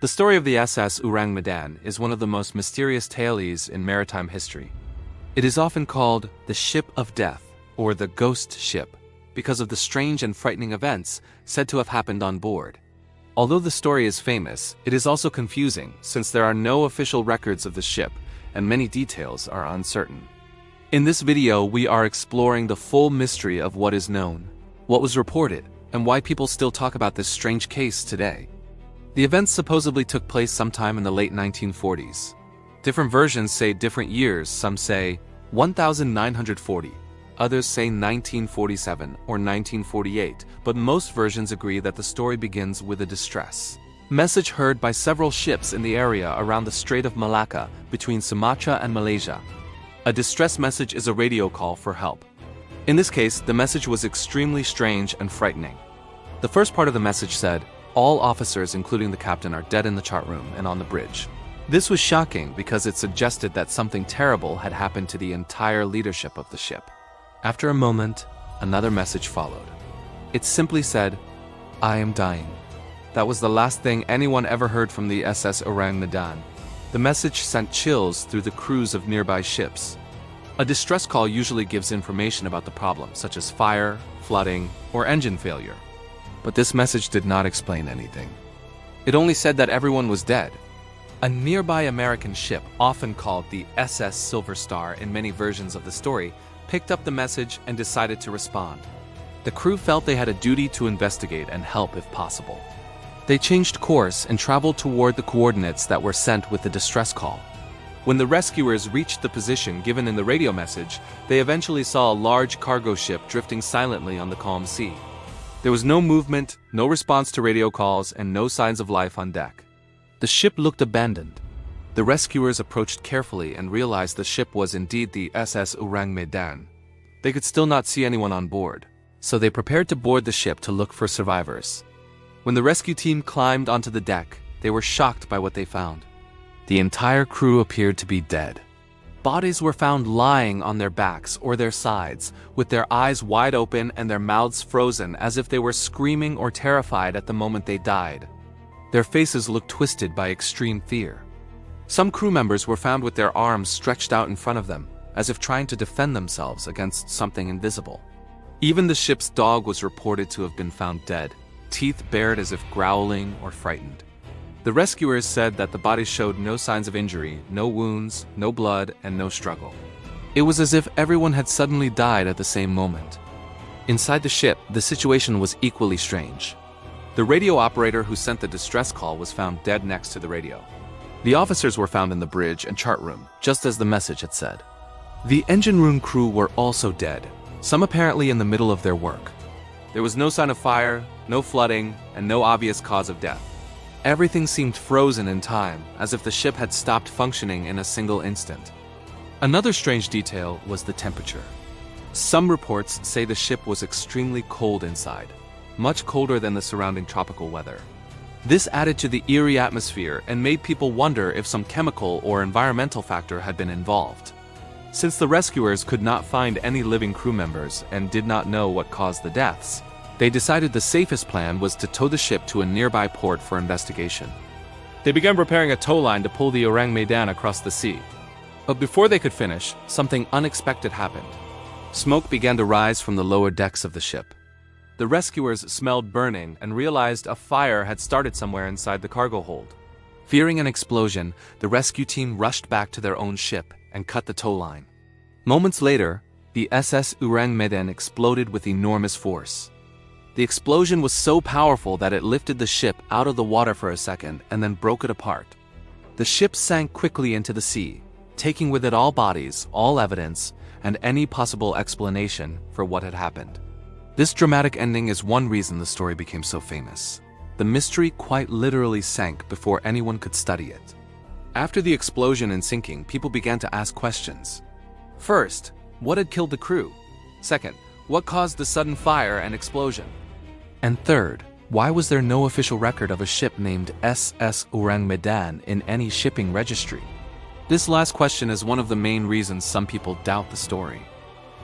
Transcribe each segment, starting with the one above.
The story of the SS Ourang Medan is one of the most mysterious tales in maritime history. It is often called the Ship of Death or the Ghost Ship because of the strange and frightening events said to have happened on board. Although the story is famous, it is also confusing since there are no official records of the ship and many details are uncertain. In this video, we are exploring the full mystery of what is known, what was reported, and why people still talk about this strange case today. The events supposedly took place sometime in the late 1940s. Different versions say different years. Some say 1940, others say 1947 or 1948, but most versions agree that the story begins with a distress message heard by several ships in the area around the Strait of Malacca between Sumatra and Malaysia. A distress message is a radio call for help. In this case, the message was extremely strange and frightening. The first part of the message said, "All officers, including the captain, are dead in the chart room and on the bridge." This was shocking because it suggested that something terrible had happened to the entire leadership of the ship. After a moment, another message followed. It simply said, "I am dying." That was the last thing anyone ever heard from the SS Ourang Medan. The message sent chills through the crews of nearby ships. A distress call usually gives information about the problem, such as fire, flooding, or engine failure. But this message did not explain anything. It only said that everyone was dead. A nearby American ship, often called the SS Silver Star in many versions of the story, picked up the message and decided to respond. The crew felt they had a duty to investigate and help if possible. They changed course and traveled toward the coordinates that were sent with the distress call. When the rescuers reached the position given in the radio message, they eventually saw a large cargo ship drifting silently on the calm sea. There was no movement, no response to radio calls, and no signs of life on deck. The ship looked abandoned. The rescuers approached carefully and realized the ship was indeed the SS Ourang Medan. They could still not see anyone on board, so they prepared to board the ship to look for survivors. When the rescue team climbed onto the deck, they were shocked by what they found. The entire crew appeared to be dead. Bodies were found lying on their backs or their sides, with their eyes wide open and their mouths frozen as if they were screaming or terrified at the moment they died. Their faces looked twisted by extreme fear. Some crew members were found with their arms stretched out in front of them, as if trying to defend themselves against something invisible. Even the ship's dog was reported to have been found dead, teeth bared as if growling or frightened. The rescuers said that the bodies showed no signs of injury, no wounds, no blood, and no struggle. It was as if everyone had suddenly died at the same moment. Inside the ship, the situation was equally strange. The radio operator who sent the distress call was found dead next to the radio. The officers were found in the bridge and chart room, just as the message had said. The engine room crew were also dead, some apparently in the middle of their work. There was no sign of fire, no flooding, and no obvious cause of death. Everything seemed frozen in time, as if the ship had stopped functioning in a single instant. Another strange detail was the temperature. Some reports say the ship was extremely cold inside, much colder than the surrounding tropical weather. This added to the eerie atmosphere and made people wonder if some chemical or environmental factor had been involved. Since the rescuers could not find any living crew members and did not know what caused the deaths, they decided the safest plan was to tow the ship to a nearby port for investigation. They began preparing a tow line to pull the Ourang Medan across the sea. But before they could finish, something unexpected happened. Smoke began to rise from the lower decks of the ship. The rescuers smelled burning and realized a fire had started somewhere inside the cargo hold. Fearing an explosion, the rescue team rushed back to their own ship and cut the tow line. Moments later, the SS Ourang Medan exploded with enormous force. The explosion was so powerful that it lifted the ship out of the water for a second and then broke it apart. The ship sank quickly into the sea, taking with it all bodies, all evidence, and any possible explanation for what had happened. This dramatic ending is one reason the story became so famous. The mystery quite literally sank before anyone could study it. After the explosion and sinking, people began to ask questions. First, what had killed the crew? Second, what caused the sudden fire and explosion? And third, why was there no official record of a ship named SS Ourang Medan in any shipping registry? This last question is one of the main reasons some people doubt the story.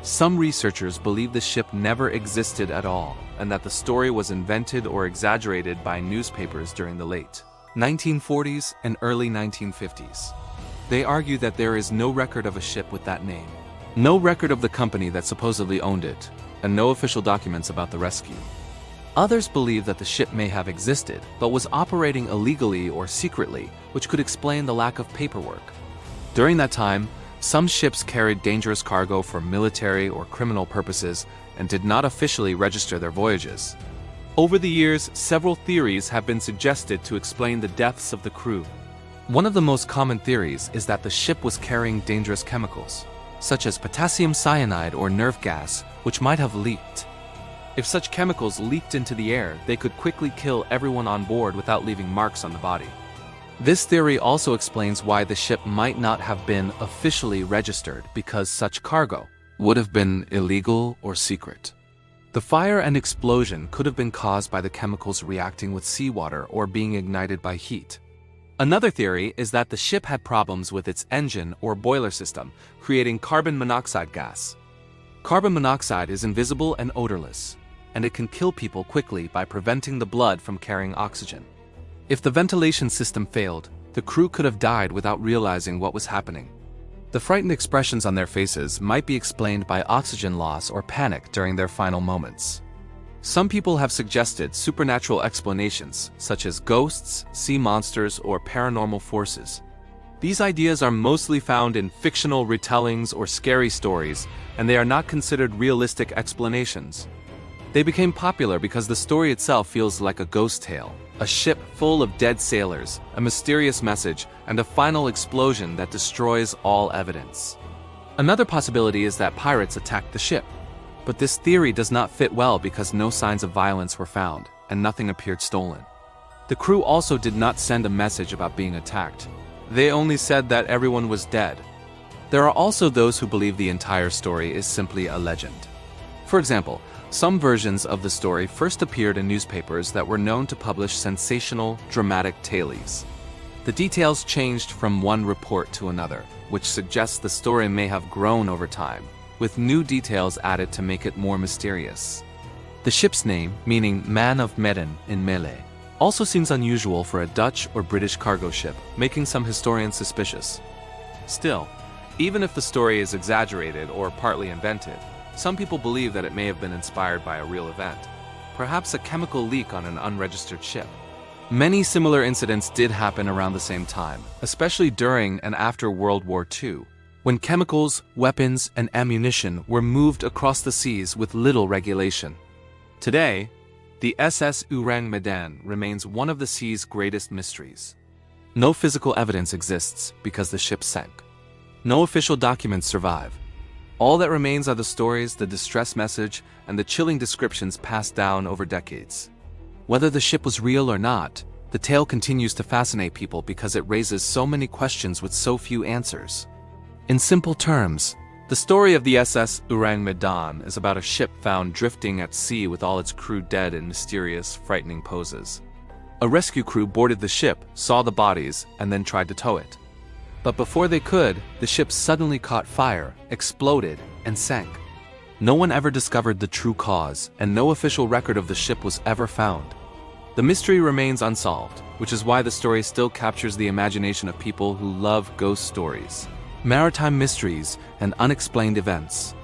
Some researchers believe the ship never existed at all, and that the story was invented or exaggerated by newspapers during the late 1940s, and early 1950s. They argue that there is no record of a ship with that name, no record of the company that supposedly owned it, and no official documents about the rescue. Others believe that the ship may have existed, but was operating illegally or secretly, which could explain the lack of paperwork. During that time, some ships carried dangerous cargo for military or criminal purposes and did not officially register their voyages. Over the years, several theories have been suggested to explain the deaths of the crew. One of the most common theories is that the ship was carrying dangerous chemicals, such as potassium cyanide or nerve gas, which might have leaked. If such chemicals leaked into the air, they could quickly kill everyone on board without leaving marks on the body. This theory also explains why the ship might not have been officially registered, because such cargo would have been illegal or secret. The fire and explosion could have been caused by the chemicals reacting with seawater or being ignited by heat. Another theory is that the ship had problems with its engine or boiler system, creating carbon monoxide gas. Carbon monoxide is invisible and odorless, and it can kill people quickly by preventing the blood from carrying oxygen. If the ventilation system failed, the crew could have died without realizing what was happening. The frightened expressions on their faces might be explained by oxygen loss or panic during their final moments. Some people have suggested supernatural explanations, such as ghosts, sea monsters, or paranormal forces. These ideas are mostly found in fictional retellings or scary stories, and they are not considered realistic explanations. They became popular because the story itself feels like a ghost tale, a ship full of dead sailors, a mysterious message, and a final explosion that destroys all evidence. Another possibility is that pirates attacked the ship, but this theory does not fit well because no signs of violence were found, and nothing appeared stolen. The crew also did not send a message about being attacked. They only said that everyone was dead. There are also those who believe the entire story is simply a legend. For example, some versions of the story first appeared in newspapers that were known to publish sensational, dramatic tales. The details changed from one report to another, which suggests the story may have grown over time, with new details added to make it more mysterious. The ship's name, meaning Man of Medan in Malay, also seems unusual for a Dutch or British cargo ship, making some historians suspicious. Still, even if the story is exaggerated or partly invented, some people believe that it may have been inspired by a real event, perhaps a chemical leak on an unregistered ship. Many similar incidents did happen around the same time, especially during and after World War II, when chemicals, weapons, and ammunition were moved across the seas with little regulation. Today, the SS Ourang Medan remains one of the sea's greatest mysteries. No physical evidence exists because the ship sank. No official documents survive. All that remains are the stories, the distress message, and the chilling descriptions passed down over decades. Whether the ship was real or not, the tale continues to fascinate people because it raises so many questions with so few answers. In simple terms, the story of the SS Ourang Medan is about a ship found drifting at sea with all its crew dead in mysterious, frightening poses. A rescue crew boarded the ship, saw the bodies, and then tried to tow it. But before they could, the ship suddenly caught fire, exploded, and sank. No one ever discovered the true cause, and no official record of the ship was ever found. The mystery remains unsolved, which is why the story still captures the imagination of people who love ghost stories, maritime mysteries, and unexplained events.